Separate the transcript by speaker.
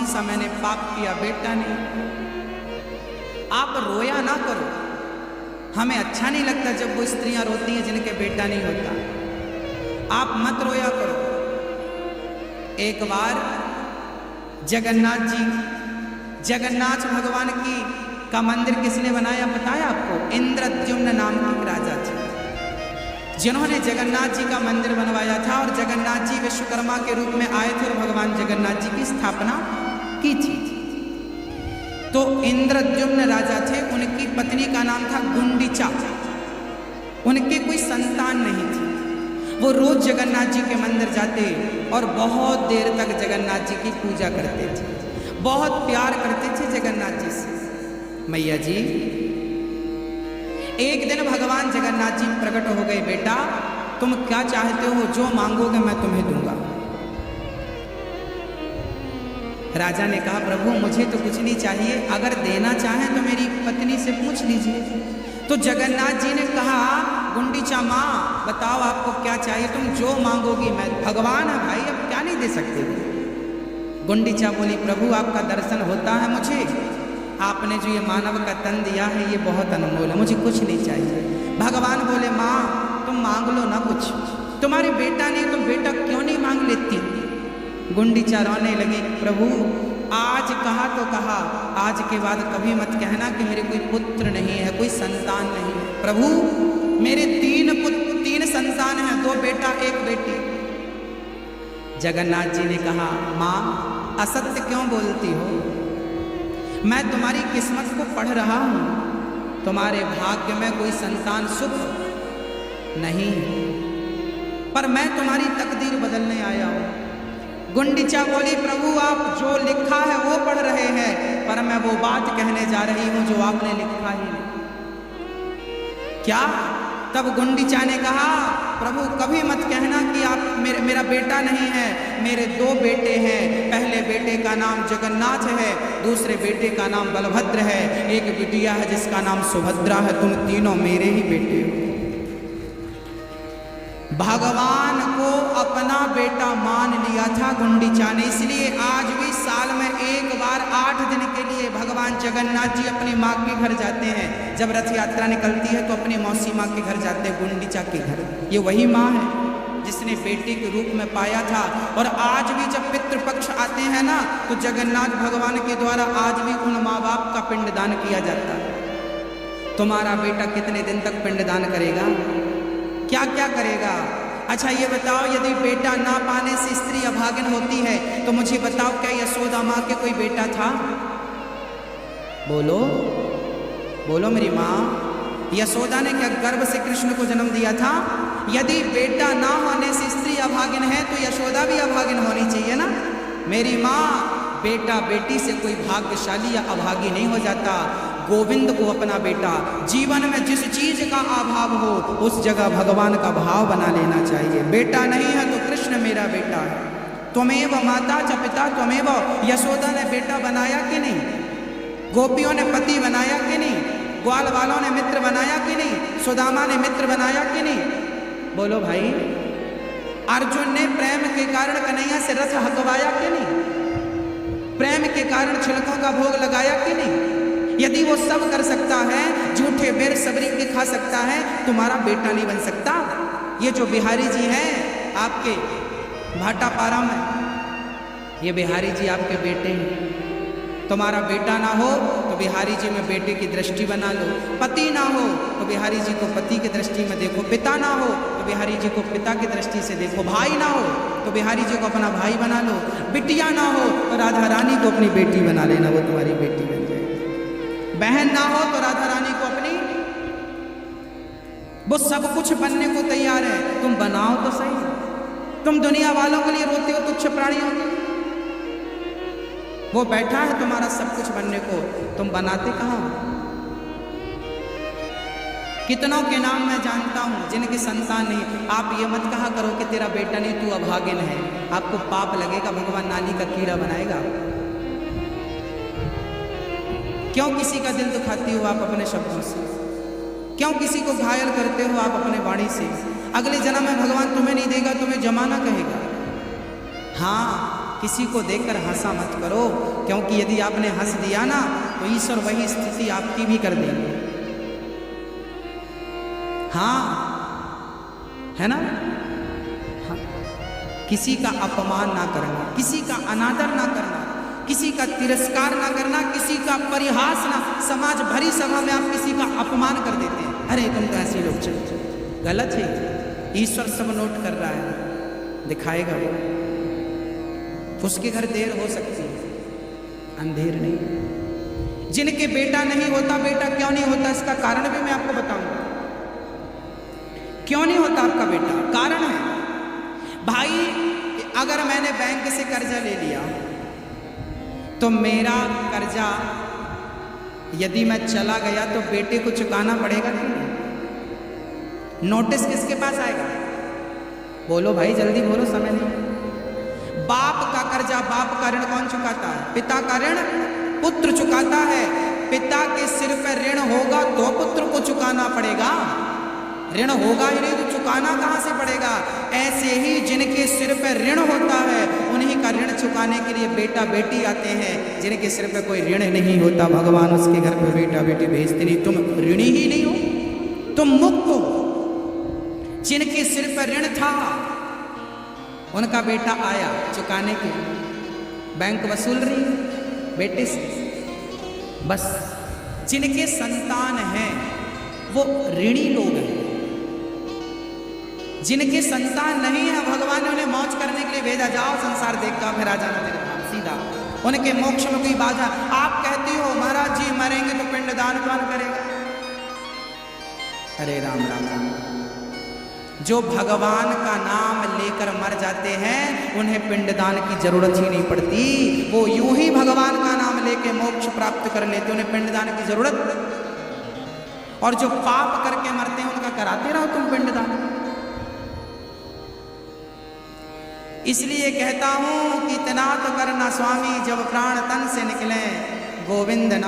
Speaker 1: कौन सा मैंने पाप किया, बेटा नहीं। आप रोया ना करो, हमें अच्छा नहीं लगता जब वो स्त्रियां रोती हैं जिनके बेटा नहीं होता। आप मत रोया करो। एक बार जगन्नाथ भगवान का मंदिर किसने बनाया बताया आपको? इंद्रद्युम्न नाम के एक राजा थे जिन्होंने जगन्नाथ जी का मंदिर बनवाया था, और जगन्नाथ जी विश्वकर्मा के रूप में आए थे और भगवान जगन्नाथ जी की स्थापना की थी। तो इंद्रद्युम्न राजा थे, उनकी पत्नी का नाम था गुंडीचा। उनके कोई संतान नहीं थी। वो रोज जगन्नाथ जी के मंदिर जाते और बहुत देर तक जगन्नाथ जी की पूजा करते थे, बहुत प्यार करते थे जगन्नाथ जी से। मैया जी, एक दिन भगवान जगन्नाथ जी प्रकट हो गए, बेटा तुम क्या चाहते हो, जो मांगोगे मैं तुम्हें दूंगा। राजा ने कहा, प्रभु मुझे तो कुछ नहीं चाहिए, अगर देना चाहें तो मेरी पत्नी से पूछ लीजिए। तो जगन्नाथ जी ने कहा, गुंडीचा माँ बताओ आपको क्या चाहिए, तुम जो मांगोगी मैं, भगवान है भाई, अब क्या नहीं दे सकते। गुंडीचा बोली, प्रभु आपका दर्शन होता है मुझे, आपने जो ये मानव का तन दिया है ये बहुत अनमोल है, मुझे कुछ नहीं चाहिए। भगवान बोले, माँ तुम मांग लो ना कुछ, तुम्हारे बेटा नहीं, तुम बेटा क्यों नहीं मांग लेती। गुंडीचा रोने लगी, प्रभु आज कहा तो कहा, आज के बाद कभी मत कहना कि मेरे कोई पुत्र नहीं है, कोई संतान नहीं है। प्रभु मेरे 3 संतान हैं, 2 बेटा 1 बेटी। जगन्नाथ जी ने कहा, माँ असत्य क्यों बोलती हो, मैं तुम्हारी किस्मत को पढ़ रहा हूं, तुम्हारे भाग्य में कोई संतान सुख नहीं, पर मैं तुम्हारी तकदीर बदलने आया हूं। गुंडीचा बोली, प्रभु आप जो लिखा है वो पढ़ रहे हैं, पर मैं वो बात कहने जा रही हूं जो आपने लिखा ही नहीं। क्या? तब गुंडीचा ने कहा, प्रभु कभी मत कहना कि आप मेरा बेटा नहीं है, मेरे 2 बेटे हैं। पहले बेटे का नाम जगन्नाथ है, दूसरे बेटे का नाम बलभद्र है, एक बिटिया है जिसका नाम सुभद्रा है, तुम तीनों मेरे ही बेटे हो। भगवान को अपना बेटा मान लिया था गुंडीचा ने, इसलिए आज भी साल में एक बार 8 दिन के लिए भगवान जगन्नाथ जी अपनी माँ के घर जाते हैं। जब रथ यात्रा निकलती है तो अपनी मौसी माँ के घर जाते हैं, गुंडीचा के घर। ये वही माँ है जिसने बेटे के रूप में पाया था। और आज भी जब पितृपक्ष आते हैं ना, तो जगन्नाथ भगवान के द्वारा आज भी उन माँ बाप का पिंडदान किया जाता है। तुम्हारा बेटा कितने दिन तक पिंडदान करेगा, क्या क्या करेगा? अच्छा ये बताओ, यदि बेटा ना पाने से स्त्री अभागिन होती है तो मुझे बताओ, क्या यशोदा माँ के कोई बेटा था? बोलो बोलो मेरी माँ, यशोदा ने क्या गर्भ से कृष्ण को जन्म दिया था? यदि बेटा ना होने से स्त्री अभागिन है तो यशोदा भी अभागिन होनी चाहिए ना। मेरी माँ, बेटा बेटी से कोई भाग्यशाली या अभागी नहीं हो जाता। गोविंद को अपना बेटा, जीवन में जिस चीज का अभाव हो उस जगह भगवान का भाव बना लेना चाहिए। बेटा नहीं है तो कृष्ण मेरा बेटा है। त्वमेव माता च पिता त्वमेव, यशोदा ने बेटा बनाया कि नहीं? गोपियों ने पति बनाया कि नहीं? ग्वाल वालों ने मित्र बनाया कि नहीं? सुदामा ने मित्र बनाया कि नहीं? बोलो भाई। अर्जुन ने प्रेम के कारण कन्हैया से रथ हकवाया कि नहीं? प्रेम के कारण छिलकों का भोग लगाया कि नहीं? यदि वो सब कर सकता है, झूठे बेर सबरी के खा सकता है, तुम्हारा बेटा नहीं बन सकता? ये जो बिहारी जी हैं आपके भाटापारा में, ये बिहारी जी आपके बेटे हैं। तुम्हारा बेटा ना हो तो बिहारी जी में बेटे की दृष्टि बना लो, पति ना हो तो बिहारी जी को पति की दृष्टि में देखो, पिता ना हो तो बिहारी जी को पिता की दृष्टि से देखो, भाई ना हो तो बिहारी जी को अपना भाई बना लो, बिटिया ना हो तो राधा रानी को अपनी बेटी बना लेना, वो तुम्हारी बेटी बन जाएगी। बहन ना हो तो राधा रानी को अपनी, वो सब कुछ बनने को तैयार है, तुम बनाओ तो सही। तुम दुनिया वालों के लिए रोते हो तुच्छ प्राणियों के, वो बैठा है तुम्हारा सब कुछ बनने को, तुम बनाते कहाँ हो? कितनों के नाम मैं जानता हूं जिनकी संतान नहीं। आप ये मत कहा करो कि तेरा बेटा नहीं, तू अभागिन है, आपको पाप लगेगा, भगवान नाली का कीड़ा बनाएगा। क्यों किसी का दिल दुखाती हो आप अपने शब्दों से? क्यों किसी को घायल करते हो आप अपने वाणी से? अगले जन्म में भगवान तुम्हें नहीं देगा, तुम्हें जमाना कहेगा। हाँ, किसी को देखकर हंसा मत करो, क्योंकि यदि आपने हंस दिया ना तो ईश्वर वही स्थिति आपकी भी कर देंगे। हाँ, है ना? हाँ। किसी का अपमान ना करना, किसी का अनादर ना करना, किसी का तिरस्कार ना करना, किसी का परिहास ना। समाज भरी सभा में आप किसी का अपमान कर देते हैं, अरे तुम तो ऐसे लोग, चल गलत है। ईश्वर सब नोट कर रहा है, दिखाएगा वो। उसके घर देर हो सकती है, अंधेर नहीं। जिनके बेटा नहीं होता, बेटा क्यों नहीं होता इसका कारण भी मैं आपको बताऊंगा। क्यों नहीं होता आपका बेटा? कारण है भाई, अगर मैंने बैंक से कर्जा ले लिया तो मेरा कर्जा यदि मैं चला गया तो बेटे को चुकाना पड़ेगा कि नहीं? नोटिस किसके पास आएगा? बोलो भाई, जल्दी बोलो, समय नहीं। बाप का कर्जा, बाप का ऋण कौन चुकाता है? पिता का ऋण पुत्र चुकाता है। पिता के सिर पर ऋण होगा तो पुत्र को चुकाना पड़ेगा, ऋण होगा ही नहीं तो चुकाना कहां से पड़ेगा? ऐसे ही जिनके सिर पर ऋण होता है उन्हीं का ऋण चुकाने के लिए बेटा बेटी आते हैं। जिनके सिर पर कोई ऋण नहीं होता, भगवान उसके घर पे बेटा बेटी भेजते नहीं। तुम ऋणी ही नहीं हो, तुम मुक्त हो। जिनके सिर पर ऋण था उनका बेटा आया चुकाने के लिए, बैंक वसूल रही बेटे से। बस जिनके संतान हैं वो ऋणी लोग हैं। जिनके संतान नहीं है, भगवान ने उन्हें मौज करने के लिए भेजा, जाओ संसार देखता फिर आ जाना मेरे पास सीधा। उनके मोक्ष में कोई बाधा। आप कहती हो महाराज जी मरेंगे तो पिंडदान कौन करेगा? अरे राम राम राम। जो भगवान का नाम लेकर मर जाते हैं उन्हें पिंडदान की जरूरत ही नहीं पड़ती। वो यूं ही भगवान का नाम लेके मोक्ष प्राप्त कर लेते, उन्हें पिंडदान की जरूरत। और जो पाप करके मरते हैं उनका कराते रहो तुम पिंडदान। इसलिए कहता हूं कि इतना तो करना स्वामी, जब प्राण तन से निकले गोविंद नाम